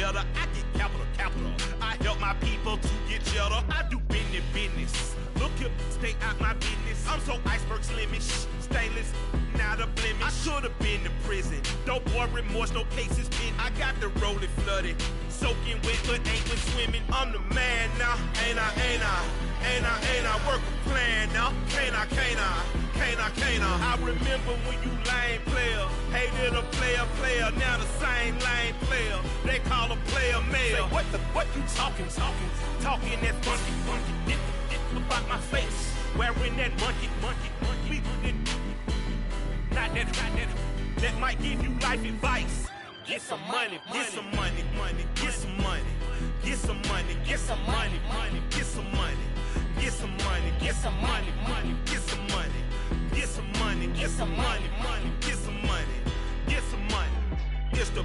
cheddar. I get capital. I help my people to get cheddar. I do business. Look here, stay out my business. I'm so iceberg slimish, stainless, not a blemish. I should have been to prison. Don't boy remorse, no cases pinned. I got the rolling flooded, soaking wet, but ain't been swimming. I'm the man now, ain't I work a plan now. Can't I? I remember when you lame player, hated a player, now the same lame player. They call a player male. What you talking that funky, about my face, wearing that monkey, not that might give you life advice. Get some money, get some money, get some money, get some money, get some money, get some money, get some money, get some money, get some money, get some money, get some money, get some money, get some money. It's the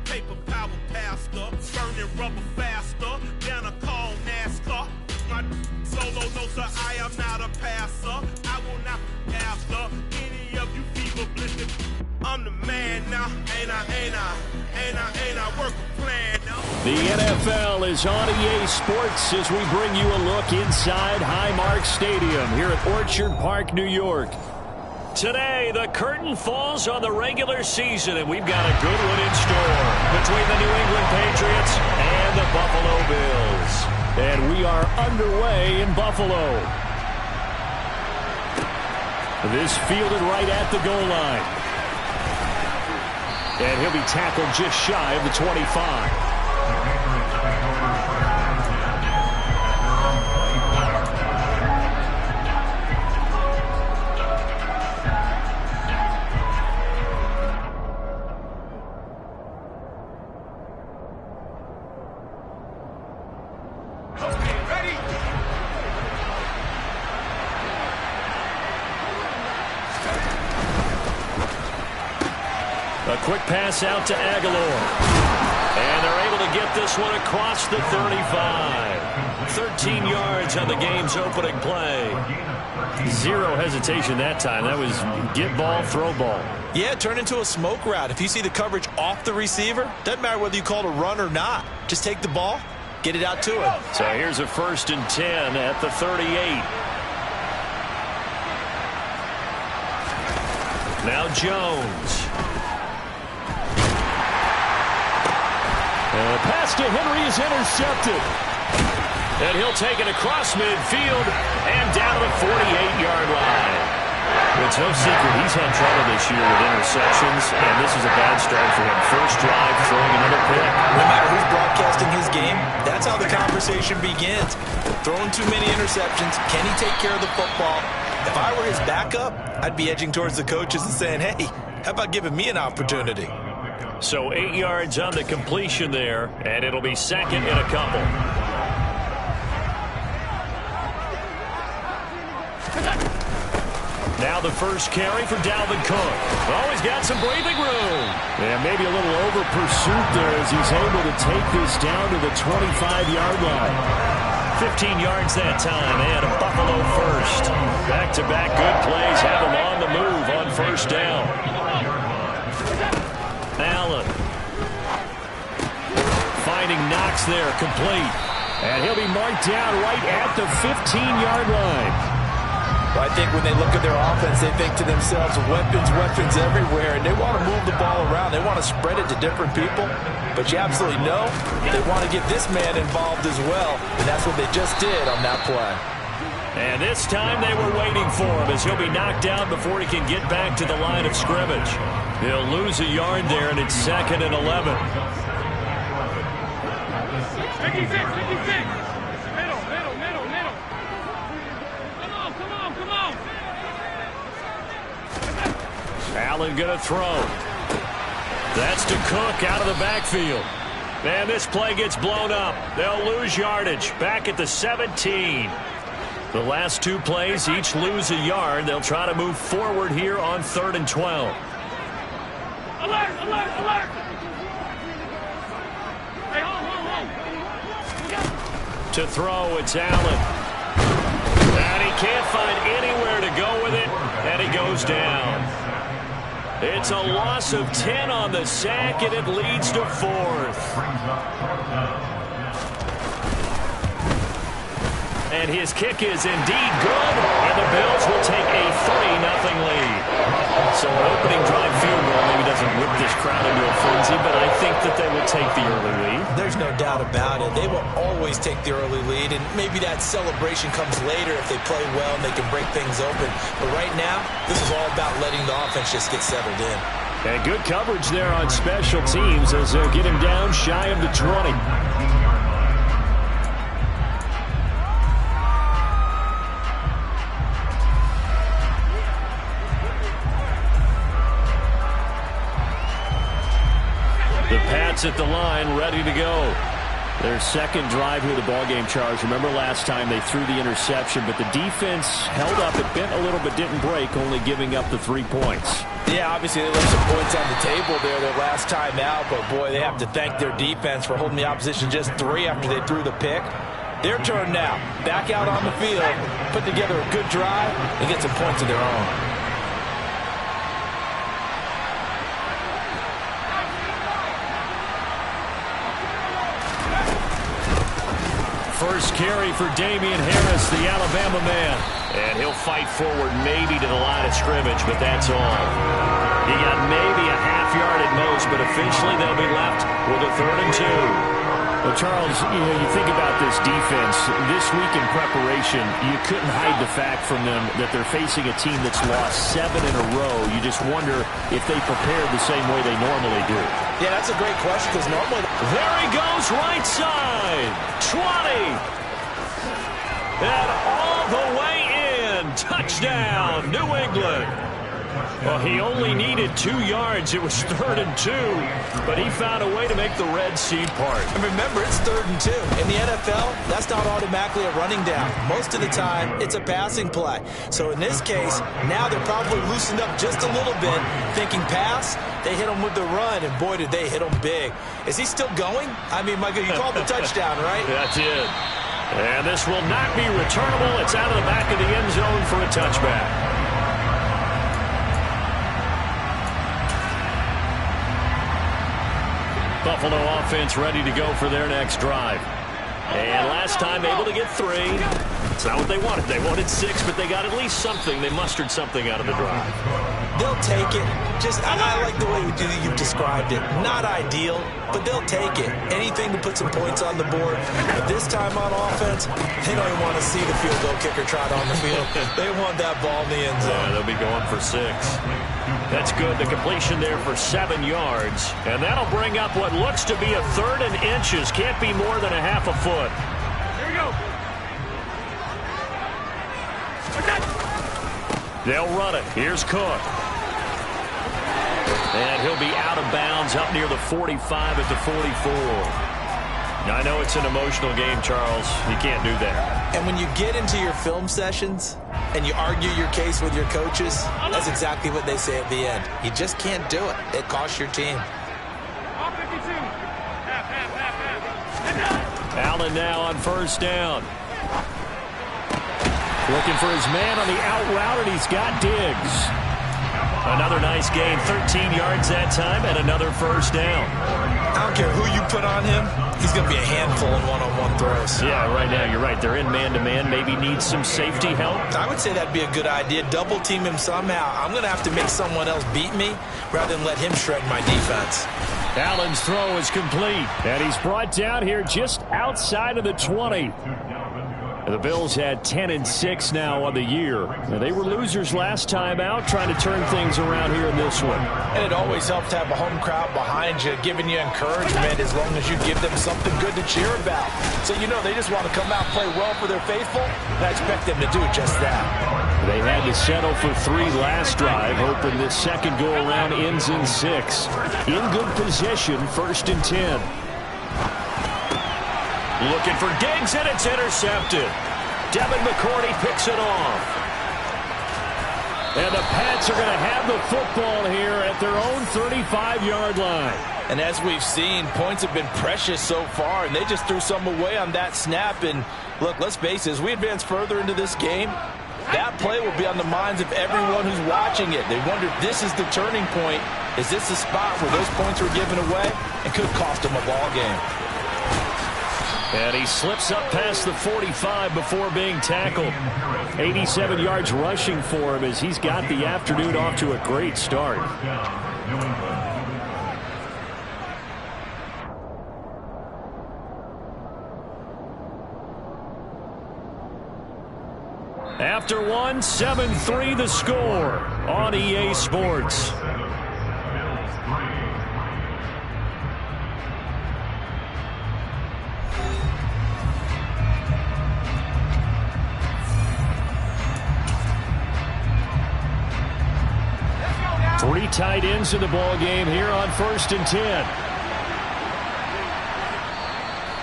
paper power pastor, burning rubber faster than a cold NASCAR. My solo notes are I am not a passer. I will not after any of you fever blistered. I'm the man now, ain't I work a plan now. The NFL is on EA Sports as we bring you a look inside Highmark Stadium here at Orchard Park, New York. Today, the curtain falls on the regular season, and we've got a good one in store between the New England Patriots and the Buffalo Bills. And we are underway in Buffalo. This fielded right at the goal line. And he'll be tackled just shy of the 25. A quick pass out to Aguilar. And they're able to get this one across the 35. 13 yards on the game's opening play. Zero hesitation that time. That was get ball, throw ball. Yeah, turn into a smoke route. If you see the coverage off the receiver, doesn't matter whether you call it a run or not. Just take the ball, get it out to him. So here's a 1st and 10 at the 38. Now Jones. And the pass to Henry is intercepted. And he'll take it across midfield and down to the 48-yard line. It's no secret he's had trouble this year with interceptions, and this is a bad start for him. First drive, throwing another pick. No matter who's broadcasting his game, that's how the conversation begins. Throwing too many interceptions, can he take care of the football? If I were his backup, I'd be edging towards the coaches and saying, hey, how about giving me an opportunity? So 8 yards on the completion there, and it'll be second and a couple. Now the first carry for Dalvin Cook. Oh, he's got some breathing room. And maybe a little over pursuit there as he's able to take this down to the 25-yard line. 15 yards that time, and a Buffalo first. Back-to-back good plays have him on the move on first down. Allen. Finding Knox there, complete. And he'll be marked down right at the 15-yard line. Well, I think when they look at their offense, they think to themselves, weapons everywhere, and they want to move the ball around. They want to spread it to different people. But you absolutely know they want to get this man involved as well, and that's what they just did on that play. And this time they were waiting for him as he'll be knocked down before he can get back to the line of scrimmage. He'll lose a yard there, and it's 2nd and 11. 56. Middle. Come on. Allen going to throw. That's to Cook out of the backfield. And this play gets blown up. They'll lose yardage back at the 17. The last two plays each lose a yard. They'll try to move forward here on 3rd and 12. Alert! Hey, hold. To throw, it's Allen. And he can't find anywhere to go with it, and he goes down. It's a loss of 10 on the sack, and it leads to 4th. And his kick is indeed good, and the Bills will take a 3-0 lead. So an opening drive field goal maybe doesn't whip this crowd into a frenzy, but I think that they will take the early lead. There's no doubt about it. They will always take the early lead, and maybe that celebration comes later if they play well and they can break things open. But right now, this is all about letting the offense just get settled in. And good coverage there on special teams as they'll get him down shy of the 20. The Pats at the line, ready to go. Their second drive here of the ballgame, Charles. Remember last time they threw the interception, but the defense held up. It bent a little but didn't break, only giving up the 3 points. Yeah, obviously they left some points on the table there their last time out, but boy, they have to thank their defense for holding the opposition just 3 after they threw the pick. Their turn now. Back out on the field, put together a good drive, and get some points of their own. First carry for Damian Harris, the Alabama man. And he'll fight forward maybe to the line of scrimmage, but that's all. He got maybe a half yard at most, but officially they'll be left with a 3rd and 2. Well, Charles, you think about this defense. This week in preparation, you couldn't hide the fact from them that they're facing a team that's lost 7 in a row. You just wonder if they prepared the same way they normally do. Yeah, that's a great question because normally... There he goes, right side. 20. And all the way in. Touchdown, New England. Well, he only needed 2 yards. It was 3rd and 2. But he found a way to make the Red Sea part. And remember, it's 3rd and 2. In the NFL, that's not automatically a running down. Most of the time, it's a passing play. So in this case, now they're probably loosened up just a little bit, thinking pass. They hit him with the run, and boy, did they hit him big. Is he still going? I mean, Michael, you called the touchdown, right? That's it. And this will not be returnable. It's out of the back of the end zone for a touchback. Buffalo offense ready to go for their next drive. And last time able to get 3. It's not what they wanted. They wanted 6, but they got at least something. They mustered something out of the drive. They'll take it. I like the way you described it. Not ideal, but they'll take it. Anything to put some points on the board. But this time on offense, they don't even want to see the field goal kicker trot on the field. They want that ball in the end zone. Yeah, they'll be going for 6. That's good. The completion there for 7 yards. And that'll bring up what looks to be a 3rd and inches. Can't be more than a half a foot. Here we go. They'll run it. Here's Cook. And he'll be out of bounds up near the 45 at the 44. Now, I know it's an emotional game, Charles. You can't do that. And when you get into your film sessions and you argue your case with your coaches, that's exactly what they say at the end. You just can't do it. It costs your team. All 52. Half. Allen now on 1st down. Looking for his man on the out route, and he's got Diggs. Another nice gain, 13 yards that time, and another 1st down. I don't care who you put on him, he's going to be a handful in one-on-one throws. Yeah, right now, you're right. They're in man-to-man, maybe need some safety help. I would say that'd be a good idea. Double team him somehow. I'm going to have to make someone else beat me rather than let him shred my defense. Allen's throw is complete, and he's brought down here just outside of the 20. The Bills had 10-6 now on the year. Now, they were losers last time out, trying to turn things around here in this one. And it always helps to have a home crowd behind you, giving you encouragement as long as you give them something good to cheer about. So, they just want to come out and play well for their faithful, and I expect them to do just that. They had to settle for 3 last drive, hoping this second go-around ends in 6. In good position, 1st and 10. Looking for Diggs, and it's intercepted. Devin McCourty picks it off. And the Pats are going to have the football here at their own 35-yard line. And as we've seen, points have been precious so far, and they just threw some away on that snap. And look, let's face it, as we advance further into this game, That play will be on the minds of everyone who's watching it. They wonder if this is the turning point. Is this the spot where those points were given away and could cost them a ball game? And he slips up past the 45 before being tackled. 87 yards rushing for him as he's got the afternoon off to a great start. After one, 7-3 the score on EA Sports. Three tight ends in the ball game here on 1st and 10.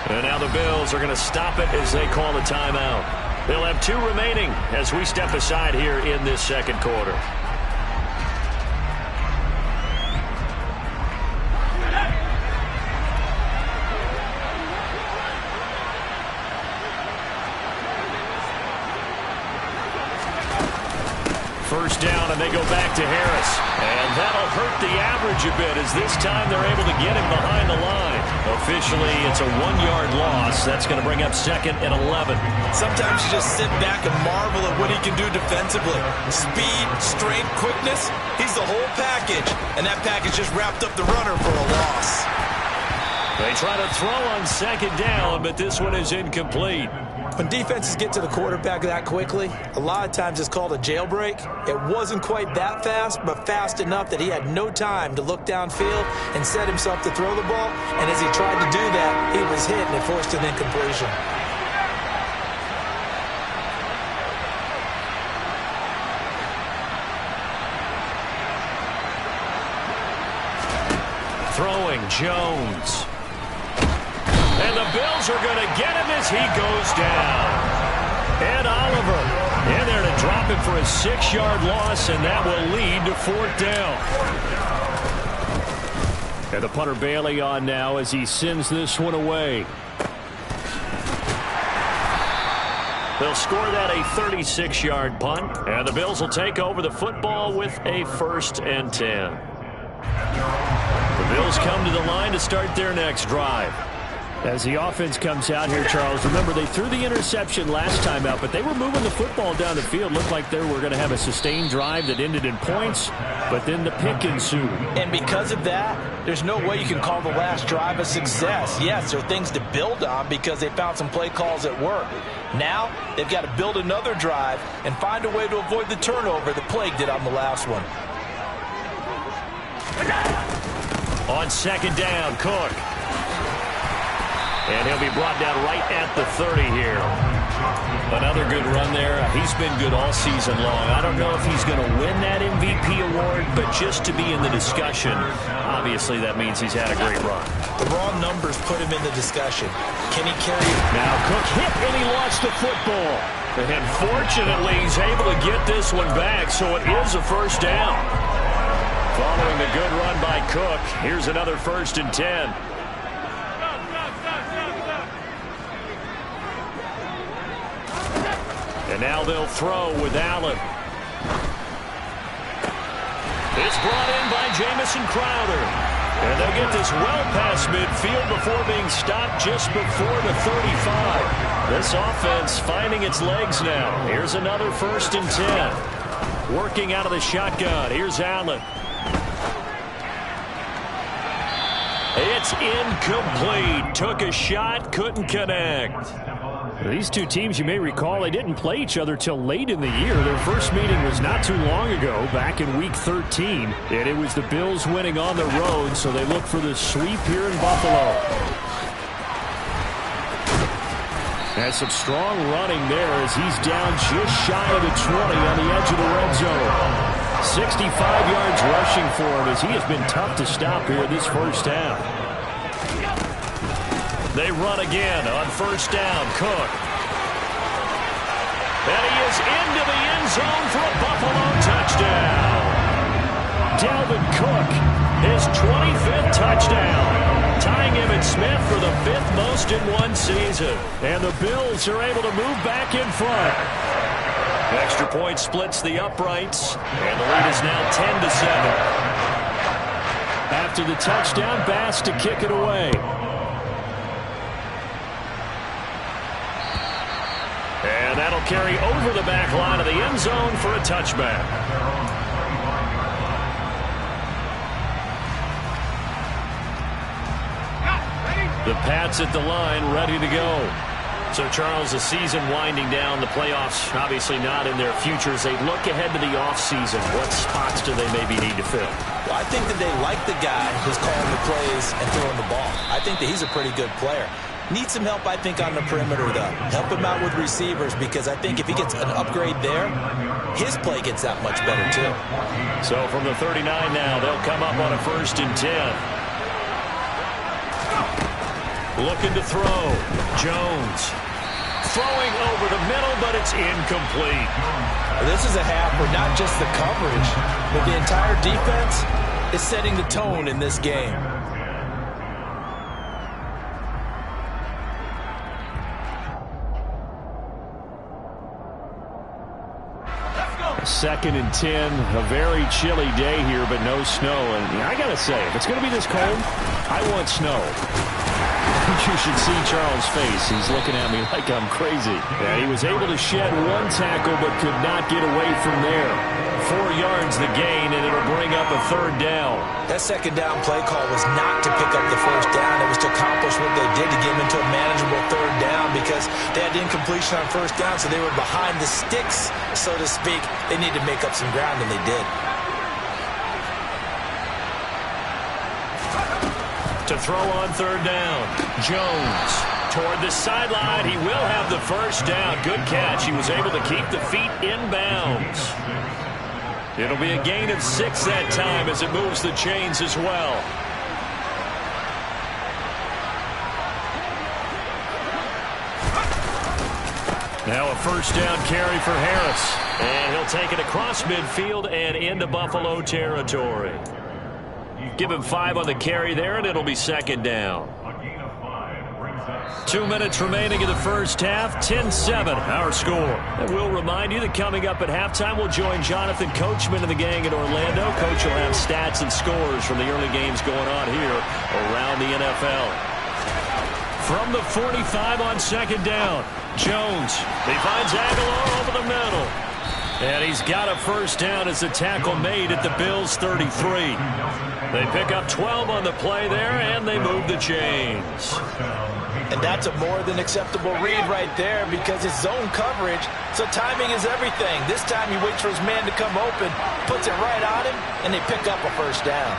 And now the Bills are going to stop it as they call the timeout. They'll have 2 remaining as we step aside here in this second quarter. First down, and they go back to Harris. And that'll hurt the average a bit as this time they're able to get him behind the line. Officially, it's a 1-yard loss. That's going to bring up 2nd and 11. Sometimes you just sit back and marvel at what he can do defensively. Speed, strength, quickness, he's the whole package. And that package just wrapped up the runner for a loss. They try to throw on 2nd down, but this one is incomplete. When defenses get to the quarterback that quickly, a lot of times it's called a jailbreak. It wasn't quite that fast, but fast enough that he had no time to look downfield and set himself to throw the ball. And as he tried to do that, he was hit and it forced an incompletion. Throwing Jones. And the Bills are going to get him as he goes down. And Oliver in there to drop him for a 6-yard loss, and that will lead to 4th down. And the punter Bailey on now as he sends this one away. They'll score that a 36-yard punt, and the Bills will take over the football with a 1st and 10. The Bills come to the line to start their next drive. As the offense comes out here, Charles, remember they threw the interception last time out, but they were moving the football down the field. Looked like they were going to have a sustained drive that ended in points, but then the pick ensued. And because of that, there's no way you can call the last drive a success. Yes, there are things to build on because they found some play calls that work. Now, they've got to build another drive and find a way to avoid the turnover that plagued it on the last one. On 2nd down, Cook. And he'll be brought down right at the 30 here. Another good run there. He's been good all season long. I don't know if he's going to win that MVP award, but just to be in the discussion, obviously that means he's had a great run. The raw numbers put him in the discussion. Can he carry it? Now Cook hit and he lost the football. And fortunately, he's able to get this one back, so it is a 1st down. Following the good run by Cook, here's another 1st and 10. And now they'll throw with Allen. It's brought in by Jamison Crowder. And they'll get this well past midfield before being stopped just before the 35. This offense finding its legs now. Here's another 1st and 10. Working out of the shotgun. Here's Allen. It's incomplete. Took a shot, couldn't connect. These two teams, you may recall, they didn't play each other till late in the year. Their first meeting was not too long ago, back in Week 13. And it was the Bills winning on the road, so they look for the sweep here in Buffalo. Has some strong running there as he's down just shy of the 20 on the edge of the red zone. 65 yards rushing for him as he has been tough to stop here this first half. They run again on 1st down. Cook. And he is into the end zone for a Buffalo touchdown. Dalvin Cook, his 25th touchdown, tying Emmitt Smith for the 5th most in one season. And the Bills are able to move back in front. Extra point splits the uprights, and the lead is now 10-7. After the touchdown, Bass to kick it away. And that'll carry over the back line of the end zone for a touchback. The Pats at the line, ready to go. So, Charles, the season winding down, the playoffs obviously not in their futures. They look ahead to the offseason. What spots do they maybe need to fill? Well, I think that they like the guy who's calling the plays and throwing the ball. I think that he's a pretty good player. Needs some help, I think, on the perimeter, though. Help him out with receivers, because I think if he gets an upgrade there, his play gets that much better, too. So from the 39 now, they'll come up on a 1st and 10. Looking to throw. Jones. Throwing over the middle, but it's incomplete. This is a half where not just the coverage, but the entire defense is setting the tone in this game. 2nd and 10. A very chilly day here, but no snow. And I got to say, if it's going to be this cold, I want snow. You should see Charles' face. He's looking at me like I'm crazy. Yeah, he was able to shed one tackle, but could not get away from there. 4 yards the gain, and it'll bring up a 3rd down. That 2nd down play call was not to pick up the 1st down. It was to accomplish what they did to get him into a manageable 3rd down, because they had incompletion on 1st down, so they were behind the sticks, so to speak. They needed to make up some ground, and they did. To throw on 3rd down. Jones toward the sideline. He will have the 1st down. Good catch. He was able to keep the feet in bounds. It'll be a gain of 6 that time as it moves the chains as well. Now a 1st down carry for Harris. And he'll take it across midfield and into Buffalo territory. Give him 5 on the carry there, and it'll be 2nd down. 2 minutes remaining in the 1st half. 10-7, our score. And we'll remind you that coming up at halftime, we'll join Jonathan Coachman and the gang in Orlando. Coach will have stats and scores from the early games going on here around the NFL. From the 45 on 2nd down, Jones. He finds Aguilar over the middle. And he's got a 1st down as the tackle made at the Bills' 33. They pick up 12 on the play there, and they move the chains. And that's a more than acceptable read right there, because it's zone coverage, so timing is everything. This time he waits for his man to come open, puts it right on him, and they pick up a 1st down.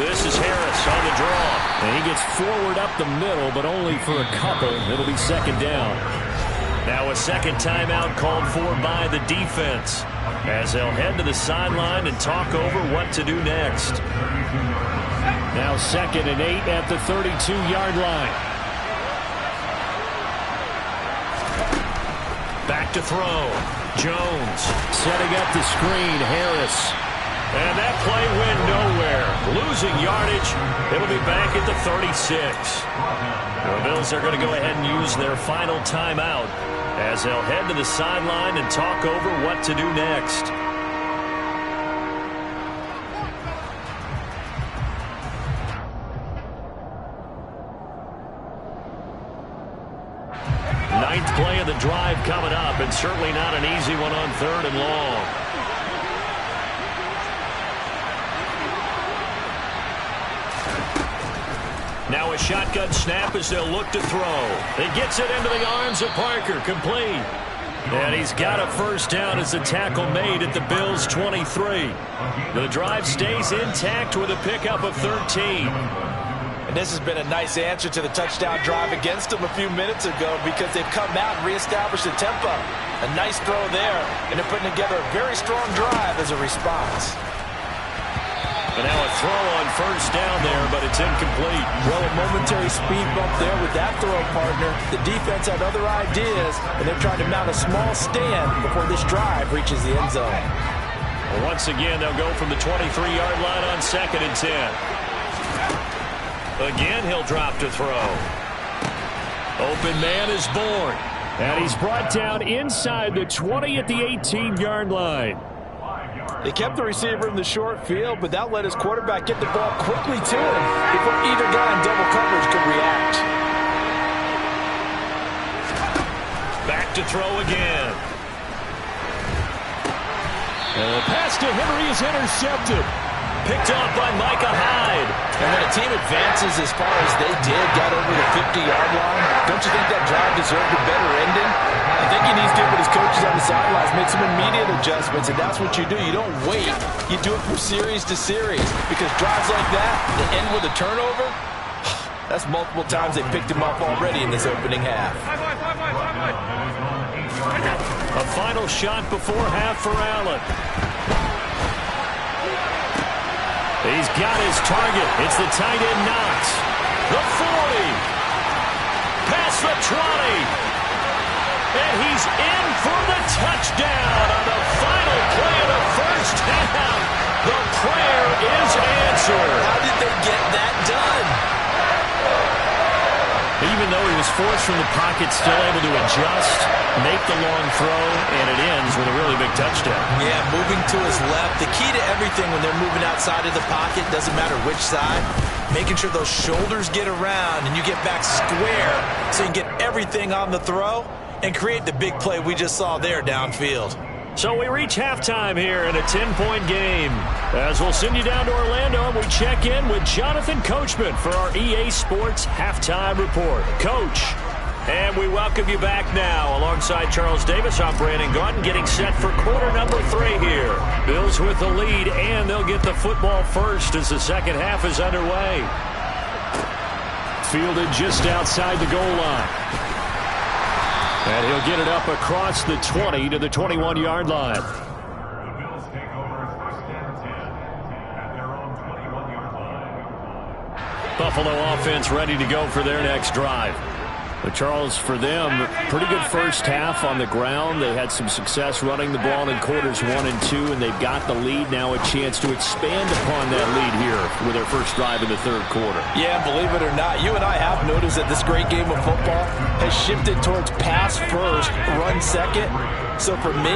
This is Harris on the draw. And he gets forward up the middle, but only for a couple. It'll be 2nd down. Now a 2nd timeout called for by the defense, as they'll head to the sideline and talk over what to do next. Now 2nd and 8 at the 32-yard line. Back to throw. Jones setting up the screen. Harris. And that play went nowhere. Losing yardage. It'll be back at the 36. The Bills are going to go ahead and use their final timeout as they'll head to the sideline and talk over what to do next. Ninth play of the drive coming up, and certainly not an easy one on 3rd and long. Now a shotgun snap as they'll look to throw. He gets it into the arms of Parker, complete. And he's got a 1st down as the tackle made at the Bills' 23. The drive stays intact with a pickup of 13. And this has been a nice answer to the touchdown drive against them a few minutes ago, because they've come out and reestablished the tempo. A nice throw there, and they're putting together a very strong drive as a response. And now a throw on 1st down there, but it's incomplete. Well, a momentary speed bump there with that throw, partner. The defense had other ideas, and they're trying to mount a small stand before this drive reaches the end zone. Well, once again, they'll go from the 23-yard line on 2nd and 10. Again, he'll drop to throw. Open man is born. And he's brought down inside the 20 at the 18-yard line. They kept the receiver in the short field, but that let his quarterback get the ball quickly to him before either guy in double coverage could react. Back to throw again. And the pass to Henry is intercepted. Picked off by Micah Hyde. And when a team advances as far as they did, got over the 50-yard line, don't you think that drive deserved a better ending? I think he needs to get with his coaches on the sidelines, make some immediate adjustments, and that's what you do. You don't wait. You do it from series to series, because drives like that end with a turnover, that's multiple times they picked him up already in this opening half. A final shot before half for Allen. He's got his target. It's the tight end Knox. The 40. Past the 20. And he's in for the touchdown on the final play of the first half. The prayer is answered. How did they get that done? Even though he was forced from the pocket, still able to adjust, make the long throw, and it ends with a really big touchdown. Yeah, moving to his left. The key to everything when they're moving outside of the pocket, doesn't matter which side, making sure those shoulders get around and you get back square so you can get everything on the throw and create the big play we just saw there downfield. So we reach halftime here in a 10-point game. As we'll send you down to Orlando, and we check in with Jonathan Coachman for our EA Sports Halftime Report. Coach, and we welcome you back now. Alongside Charles Davis, I'm Brandon Gaudin, getting set for quarter number 3 here. Bills with the lead, and they'll get the football first as the second half is underway. Fielded just outside the goal line. And he'll get it up across the 20 to the 21-yard line. The Bills take over first and 10 at their own 21-yard line. Buffalo offense ready to go for their next drive. But Charles, for them, pretty good first half on the ground. They had some success running the ball in quarters 1 and 2, and they've got the lead now, a chance to expand upon that lead here with their first drive in the third quarter. Yeah, believe it or not, you and I have noticed that this great game of football has shifted towards pass first, run second. So for me,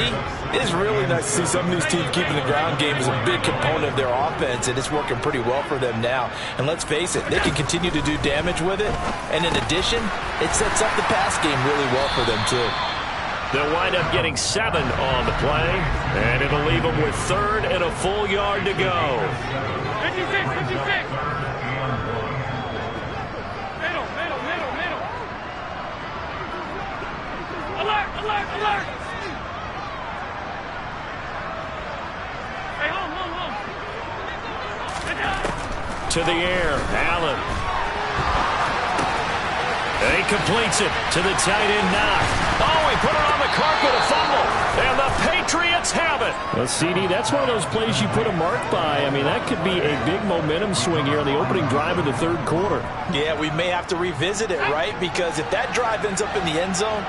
it is really nice to see some of these teams keeping the ground game as a big component of their offense, and it's working pretty well for them now. And let's face it, they can continue to do damage with it. And in addition, it sets up the pass game really well for them too. They'll wind up getting 7 on the play, and it'll leave them with third and a full yard to go. 56, 56. Middle. Alert, alert, alert. Hey, home. To the air, Allen. And he completes it to the tight end Knox. Oh, he put it on the carpet, a fumble. And the Patriots have it. Well, CD, that's one of those plays you put a mark by. I mean, that could be a big momentum swing here on the opening drive of the third quarter. Yeah, we may have to revisit it, right? Because if that drive ends up in the end zone,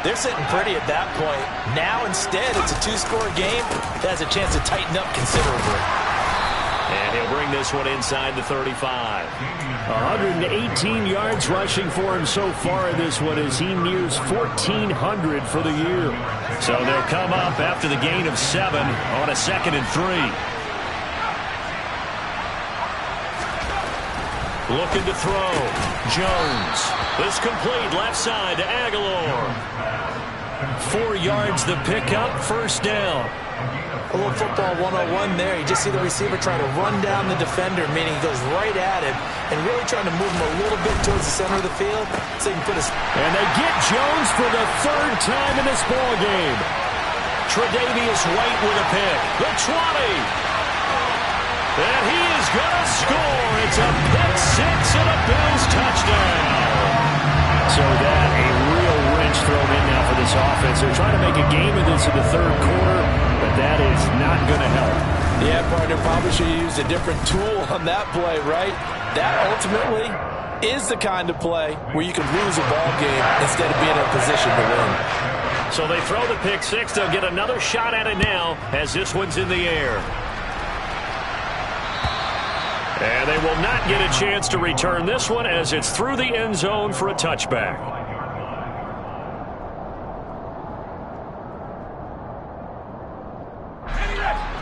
they're sitting pretty at that point. Now, instead, it's a 2-score game that has a chance to tighten up considerably. And he'll bring this one inside the 35. 118 yards rushing for him so far in this one as he nears 1,400 for the year. So they'll come up after the gain of 7 on a 2nd and 3. Looking to throw. Jones. This complete left side to Aguilar. 4 yards the pickup, first down. A little football 101 there. You just see the receiver trying to run down the defender, meaning he goes right at him and really trying to move him a little bit towards the center of the field so he can put his... And they get Jones for the 3rd time in this ball game. Tre'Davious White with a pick. The 20. And he is going to score. It's a pick 6 and a Bills touchdown. So that a real wrench thrown in now for this offense. They're trying to make a game of this in the third quarter, but that is not going to help. Yeah, partner, probably should have used a different tool on that play, right? That ultimately is the kind of play where you can lose a ball game instead of being in a position to win. So they throw the pick 6. They'll get another shot at it now as this one's in the air. And they will not get a chance to return this one as it's through the end zone for a touchback.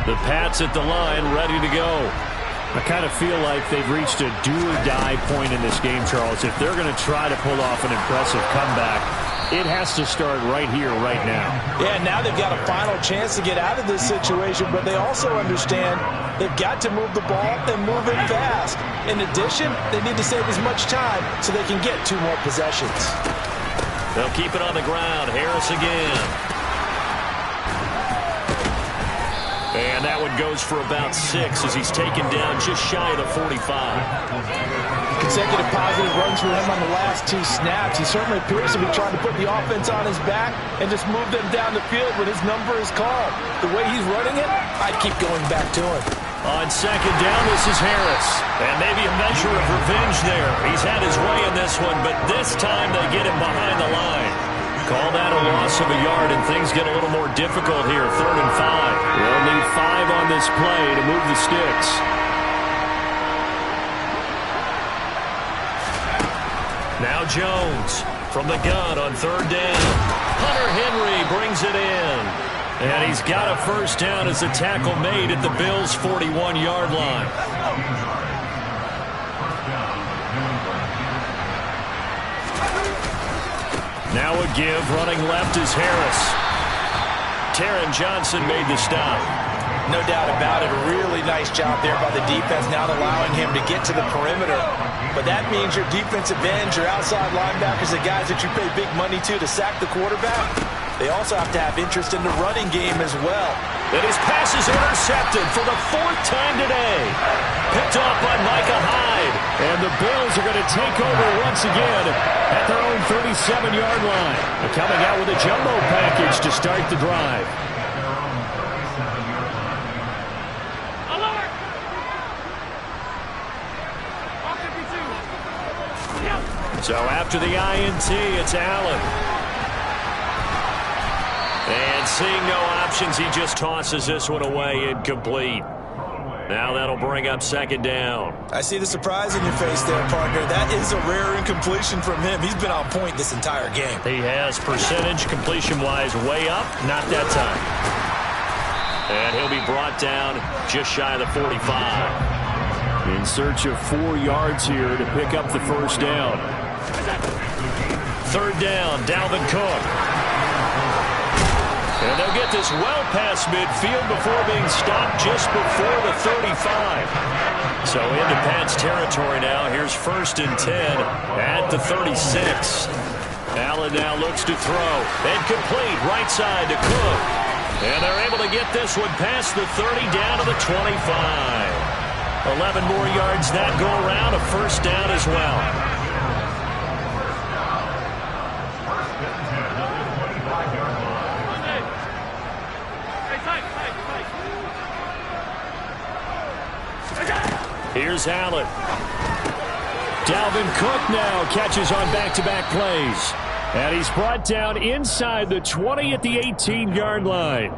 The Pats at the line, ready to go. I kind of feel like they've reached a do-or-die point in this game, Charles. If they're going to try to pull off an impressive comeback, it has to start right here, right now. Yeah, now they've got a final chance to get out of this situation, but they also understand they've got to move the ball and move it fast. In addition, they need to save as much time so they can get 2 more possessions. They'll keep it on the ground. Harris again. And that one goes for about 6 as he's taken down just shy of the 45. Consecutive positive runs for him on the last 2 snaps. He certainly appears to be trying to put the offense on his back and just move them down the field when his number is called. The way he's running it, I'd keep going back to him. On second down, this is Harris. And maybe a measure of revenge there. He's had his way in this one, but this time they get him behind the line. Call that a loss of a yard, and things get a little more difficult here. 3rd and 5. We'll need 5 on this play to move the sticks. Now Jones from the gun on 3rd down. Hunter Henry brings it in. And he's got a first down as a tackle made at the Bills' 41-yard line. Now a give, running left is Harris. Taron Johnson made the stop. No doubt about it. A really nice job there by the defense, not allowing him to get to the perimeter. But that means your defensive ends, your outside linebackers, the guys that you pay big money to sack the quarterback, they also have to have interest in the running game as well. And his pass is intercepted for the 4th time today. Picked off by Micah Hyde. And the Bills are going to take over once again at their own 37-yard line. They're coming out with a jumbo package to start the drive. Alert! So after the INT, it's Allen. And seeing no options, he just tosses this one away, incomplete. Now that'll bring up 2nd down. I see the surprise in your face there, partner. That is a rare incompletion from him. He's been on point this entire game. He has percentage completion-wise way up, not that time. And he'll be brought down just shy of the 45. In search of 4 yards here to pick up the first down. 3rd down, Dalvin Cook. And they'll get this well past midfield before being stopped just before the 35. So into Pats territory now. Here's 1st and 10 at the 36. Allen now looks to throw. And complete right side to Cook. And they're able to get this one past the 30 down to the 25. 11 more yards that go around. A first down as well. Here's Allen. Dalvin Cook now catches on back-to-back plays. And he's brought down inside the 20 at the 18-yard line.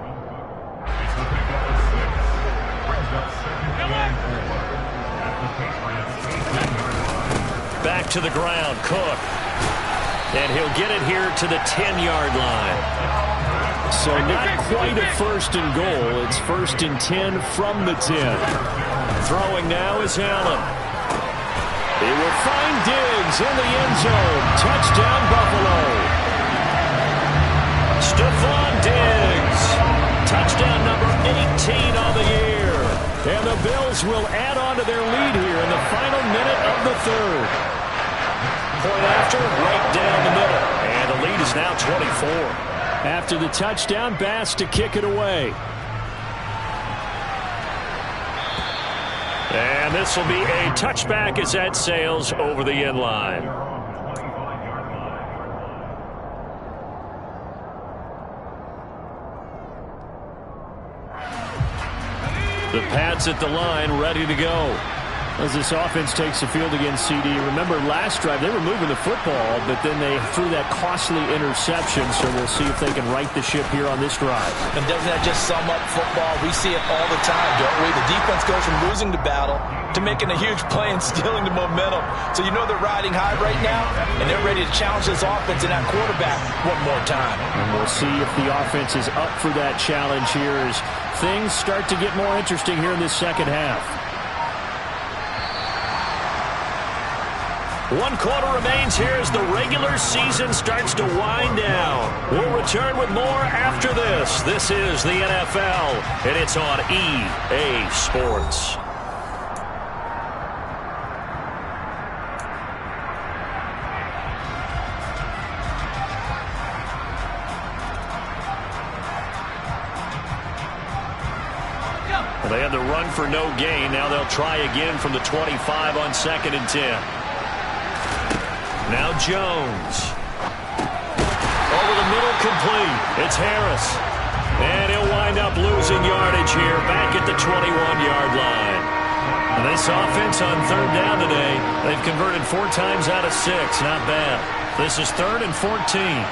Back to the ground, Cook. And he'll get it here to the 10-yard line. So not quite a 1st and goal. It's 1st and 10 from the 10. Throwing now is Allen. He will find Diggs in the end zone. Touchdown, Buffalo. Stephon Diggs. Touchdown number 18 on the year. And the Bills will add on to their lead here in the final minute of the 3rd. Point after, right down the middle. And the lead is now 24. After the touchdown, Bass to kick it away. And this will be a touchback as that sails over the end line. The Pats at the line, ready to go. As this offense takes the field against CD. Remember, last drive, they were moving the football, but then they threw that costly interception, so we'll see if they can right the ship here on this drive. And doesn't that just sum up football? We see it all the time, don't we? The defense goes from losing the battle to making a huge play and stealing the momentum. So you know they're riding high right now, and they're ready to challenge this offense and that quarterback one more time. And we'll see if the offense is up for that challenge here as things start to get more interesting here in this second half. 1 quarter remains here as the regular season starts to wind down. We'll return with more after this. This is the NFL, and it's on EA Sports. Well, they had the run for no gain. Now they'll try again from the 25 on 2nd and 10. Now Jones. Over the middle, complete. It's Harris. And he'll wind up losing yardage here back at the 21-yard line. And this offense on 3rd down today, they've converted 4 times out of 6. Not bad. This is 3rd and 14.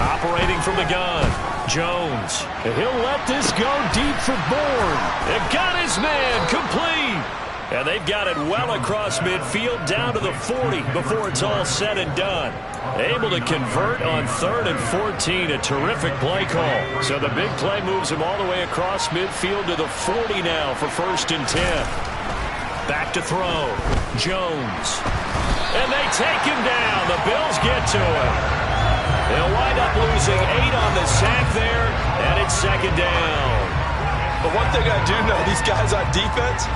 Operating from the gun. Jones. And he'll let this go deep for Bourne. It got his man complete. And they've got it well across midfield down to the 40 before it's all said and done. Able to convert on 3rd and 14. A terrific play call. So the big play moves him all the way across midfield to the 40 now for 1st and 10. Back to throw. Jones. And they take him down. The Bills get to him. They'll wind up losing 8 on the sack there, and it's 2nd down. But one thing I do know, these guys on defense,